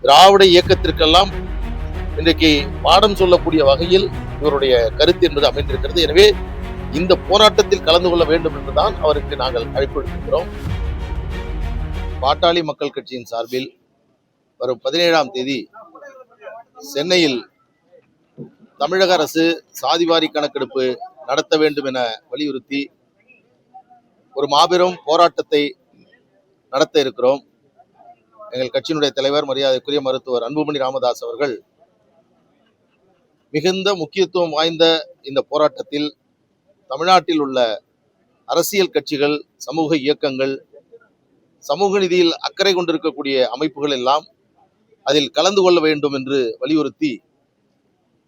திராவிட இயக்கத்திற்கெல்லாம் இன்றைக்கு பாடம் சொல்லக்கூடிய வகையில் இவருடைய கருத்து என்பது அமைந்திருக்கிறது. எனவே இந்த போராட்டத்தில் கலந்து கொள்ள வேண்டும் என்றுதான் அவருக்கு நாங்கள் அழைப்பு விடுத்திருக்கிறோம். பாட்டாளி மக்கள் கட்சியின் சார்பில் வரும் 17ஆம் தேதி சென்னையில் தமிழக அரசு சாதிவாரி கணக்கெடுப்பு நடத்த வேண்டும் என வலியுறுத்தி ஒரு மாபெரும் போராட்டத்தை நடத்த இருக்கிறோம். எங்கள் கட்சியினுடைய தலைவர் மரியாதைக்குரிய மருத்துவர் அன்புமணி ராமதாஸ் அவர்கள் மிகுந்த முக்கியத்துவம் வாய்ந்த இந்த போராட்டத்தில் தமிழ்நாட்டில் உள்ள அரசியல் கட்சிகள், சமூக இயக்கங்கள், சமூக நீதியில் அக்கறை கொண்டிருக்கக்கூடிய அமைப்புகள் எல்லாம் அதில் கலந்து கொள்ள வேண்டும் என்று வலியுறுத்தி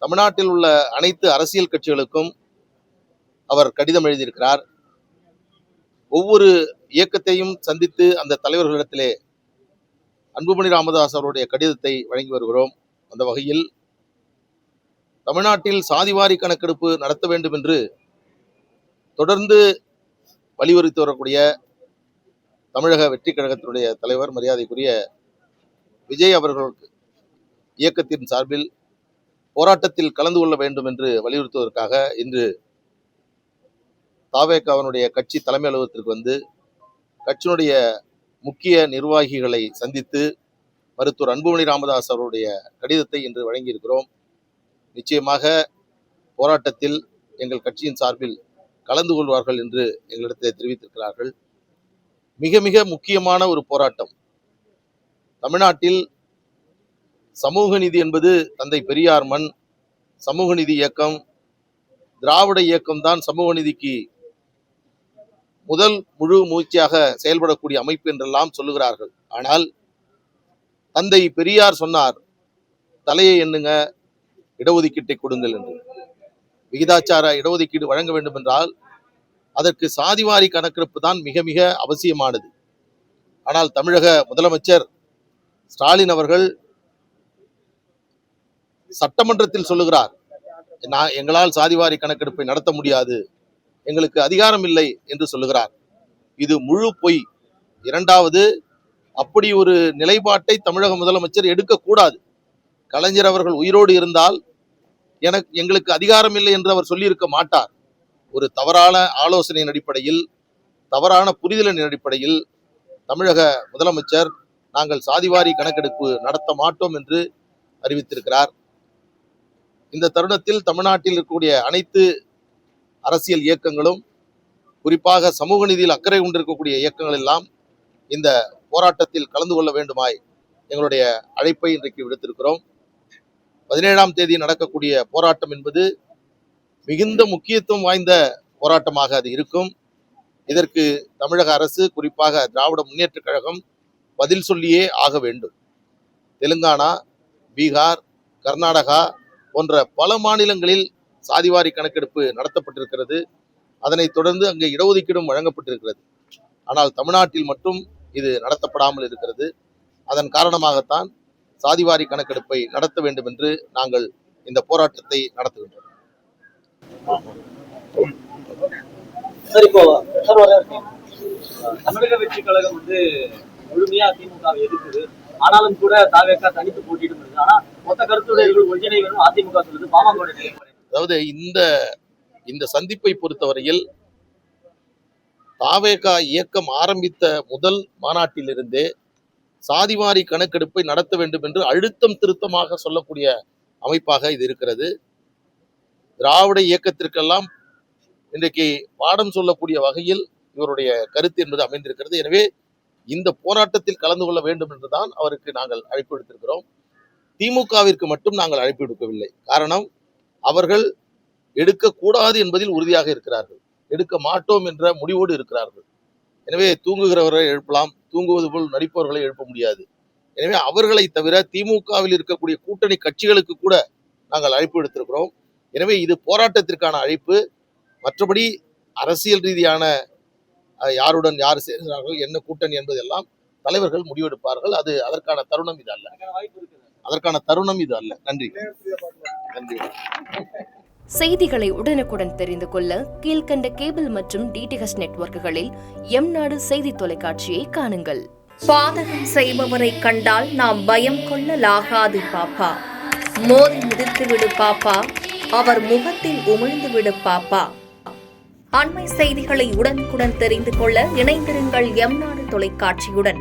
தமிழ்நாட்டில் உள்ள அனைத்து அரசியல் கட்சிகளுக்கும் அவர் கடிதம் எழுதியிருக்கிறார். ஒவ்வொரு இயக்கத்தையும் சந்தித்து அந்த தலைவர்களிடத்திலே அன்புமணி ராமதாஸ் அவருடைய கடிதத்தை வழங்கி வருகிறோம். அந்த வகையில் தமிழ்நாட்டில் சாதிவாரி கணக்கெடுப்பு நடத்த வேண்டும் என்று தொடர்ந்து வலியுறுத்தி வரக்கூடிய தமிழக வெற்றி கழகத்தினுடைய தலைவர் மரியாதைக்குரிய விஜய் அவர்களுக்கு இயக்கத்தின் சார்பில் போராட்டத்தில் கலந்து கொள்ள வேண்டும் என்று வலியுறுத்துவதற்காக இன்று தவேகாவினுடைய கட்சி தலைமை அலுவலகத்திற்கு வந்து கட்சியினுடைய முக்கிய நிர்வாகிகளை சந்தித்து மருத்துவர் அன்புமணி ராமதாஸ் அவருடைய கடிதத்தை இன்று வழங்கியிருக்கிறோம். நிச்சயமாக போராட்டத்தில் எங்கள் கட்சியின் சார்பில் கலந்து கொள்வார்கள் என்று எங்களிடத்தில் தெரிவித்திருக்கிறார்கள். மிக மிக முக்கியமான ஒரு போராட்டம். தமிழ்நாட்டில் சமூக நீதி என்பது தந்தை பெரியார் மண். சமூக நீதி இயக்கம், திராவிட இயக்கம்தான் சமூக நீதிக்கு முதல் முழு மூச்சியாக செயல்படக்கூடிய அமைப்பு என்றெல்லாம் சொல்லுகிறார்கள். ஆனால் தந்தை பெரியார் சொன்னார், தலையை எண்ணுங்க, இடஒதுக்கீட்டை கொடுங்கள் என்று. விகிதாச்சார இடஒதுக்கீடு வழங்க வேண்டும் என்றால் அதற்கு சாதிவாரி கணக்கெடுப்பு தான் மிக மிக அவசியமானது. ஆனால் தமிழக முதலமைச்சர் ஸ்டாலின் அவர்கள் சட்டமன்றத்தில் சொல்லுகிறார், எங்களால் சாதிவாரி கணக்கெடுப்பை நடத்த முடியாது, எங்களுக்கு அதிகாரம் இல்லை என்று சொல்லுகிறார். இது முழு பொய். இரண்டாவது, அப்படி ஒரு நிலைப்பாட்டை தமிழக முதலமைச்சர் எடுக்கக்கூடாது. கலைஞர் அவர்கள் உயிரோடு இருந்தால் எங்களுக்கு அதிகாரம் இல்லை என்று அவர் சொல்லியிருக்க மாட்டார். ஒரு தவறான ஆலோசனையின் அடிப்படையில், தவறான புரிதலின் அடிப்படையில் தமிழக முதலமைச்சர் நாங்கள் சாதிவாரி கணக்கெடுப்பு நடத்த மாட்டோம் என்று அறிவித்திருக்கிறார். இந்த தருணத்தில் தமிழ்நாட்டில் இருக்கக்கூடிய அனைத்து அரசியல் இயக்கங்களும், குறிப்பாக சமூக நீதியில் அக்கறை கொண்டிருக்கக்கூடிய இயக்கங்கள் எல்லாம் இந்த போராட்டத்தில் கலந்து கொள்ள வேண்டுமாய் எங்களுடைய அழைப்பை இன்றைக்கு விடுத்திருக்கிறோம். 17ஆம் தேதி நடக்கக்கூடிய போராட்டம் என்பது மிகுந்த முக்கியத்துவம் வாய்ந்த போராட்டமாக அது இருக்கும். இதற்கு தமிழக அரசு, குறிப்பாக திராவிட முன்னேற்ற கழகம் பதில் சொல்லியே ஆக வேண்டும். தெலுங்கானா, பீகார், கர்நாடகா போன்ற பல மாநிலங்களில் சாதிவாரி கணக்கெடுப்பு நடத்தப்பட்டிருக்கிறது. அதனைத் தொடர்ந்து அங்கே இடஒதுக்கீடும் வழங்கப்பட்டிருக்கிறது. ஆனால் தமிழ்நாட்டில் மட்டும் இது நடத்தப்படாமல் இருக்கிறது. அதன் காரணமாகத்தான் சாதிவாரி கணக்கெடுப்பை நடத்த வேண்டும் என்று நாங்கள் இந்த போராட்டத்தை நடத்துகின்றோம். தமிழக வெற்றி கழகம் முழுமையா திமுக எதிர்க்குது. ஆனாலும் கூட தவேகா தனித்து போட்டியிடும். ஆனா மொத்த கருத்துடையர்கள் ஒன்றிணை வேணும் அதிமுக சொல்லுது. பாமக அதாவது இந்த சந்திப்பை பொறுத்தவரையில் தவேகா இயக்கம் ஆரம்பித்த முதல் மாநாட்டிலிருந்தே சாதிவாரி கணக்கெடுப்பை நடத்த வேண்டும் என்று அழுத்தம் திருத்தமாக சொல்லக்கூடிய அமைப்பாக இது இருக்கிறது. திராவிட இயக்கத்திற்கெல்லாம் இன்றைக்கு பாடம் சொல்லக்கூடிய வகையில் இவருடைய கருத்து என்பது அமைந்திருக்கிறது. எனவே இந்த போராட்டத்தில் கலந்து கொள்ள வேண்டும் என்றுதான் அவருக்கு நாங்கள் அழைப்பு விடுத்திருக்கிறோம். திமுகவிற்கு மட்டும் நாங்கள் அழைப்பு விடுக்கவில்லை. காரணம், அவர்கள் எடுக்கக்கூடாது என்பதில் உறுதியாக இருக்கிறார்கள். எடுக்க மாட்டோம் என்ற முடிவோடு இருக்கிறார்கள். எனவே தூங்குகிறவர்களை எழுப்பலாம், தூங்குவது போல் நடிப்பவர்களை எழுப்ப முடியாது. எனவே அவர்களை தவிர திமுகவில் இருக்கக்கூடிய கூட்டணி கட்சிகளுக்கு கூட நாங்கள் அழைப்பு விடுத்திருக்கிறோம். எனவே இது போராட்டத்திற்கான அழைப்பு. மற்றபடி அரசியல் ரீதியான யாருடன் யார் சேர்கிறார்கள், என்ன கூட்டணி என்பதெல்லாம் தலைவர்கள் முடிவெடுப்பார்கள். அது அதற்கான தருணம் இது அல்ல. நன்றி. செய்திகளை உடனுக்குடன் தெரிந்து கொள்ள கீழ்க்கண்ட கேபிள் மற்றும் டிடிஎச் நெட்வொர்க்குகளில் எம் நாடு செய்தி தொலைக்காட்சியை காணுங்கள். பாதகம் செய்பவரை கண்டால் நாம் பயம் கொள்ளலாகாது பாப்பா. மோதி மிதித்து விடு பாப்பா, அவர் முகத்தில் உமிழ்ந்து விடு பாப்பா. அண்மை செய்திகளை உடனுக்குடன் தெரிந்து கொள்ள இணைந்திருங்கள் எம் நாடு தொலைக்காட்சியுடன்.